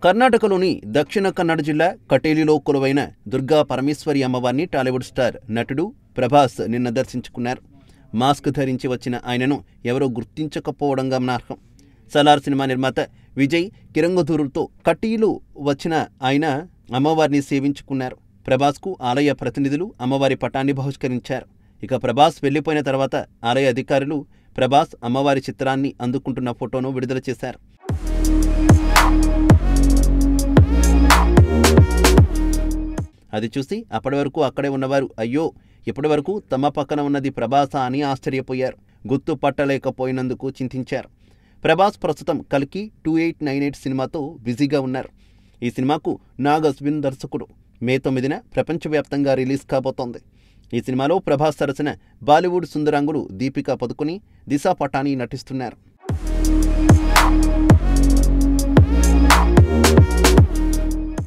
కర్ణాటకలోని దక్షిణ కన్నడ జిల్లా కటేలిలో కొలువైన దుర్గా పరమేశ్వరి అమ్మవారిని టాలీవుడ్ స్టార్ నటుడు ప్రభాస్ నిన్న దర్శించుకున్నారు. మాస్క్ ధరించి వచ్చిన ఆయనను ఎవరూ గుర్తించకపోవడం గమనార్హం. సలార్ సినిమా నిర్మాత విజయ్ కిరంగదూరుతో కటీలు వచ్చిన ఆయన అమ్మవారిని సేవించుకున్నారు. ప్రభాస్కు ఆలయ ప్రతినిధులు అమ్మవారి పటాన్ని బహిష్కరించారు. ఇక ప్రభాస్ వెళ్లిపోయిన తర్వాత ఆలయ అధికారులు ప్రభాస్ అమ్మవారి చిత్రాన్ని అందుకుంటున్న ఫోటోను విడుదల చేశారు. అది చూసి అప్పటి వరకు అక్కడే ఉన్నవారు అయ్యో ఇప్పటి వరకు తమ పక్కన ఉన్నది ప్రభాసా అని ఆశ్చర్యపోయారు. గుర్తుపట్టలేకపోయినందుకు చింతించారు. ప్రభాస్ ప్రస్తుతం కల్కి 2898 సినిమాతో బిజీగా ఉన్నారు. ఈ సినిమాకు నాగ్ అశ్విన్ దర్శకుడు. మే 9న ప్రపంచవ్యాప్తంగా రిలీజ్ కాబోతోంది. ఈ సినిమాలో ప్రభాస్ సరసన బాలీవుడ్ సుందరాంగులు దీపికా పదుకుని, దిశా పటానీ నటిస్తున్నారు.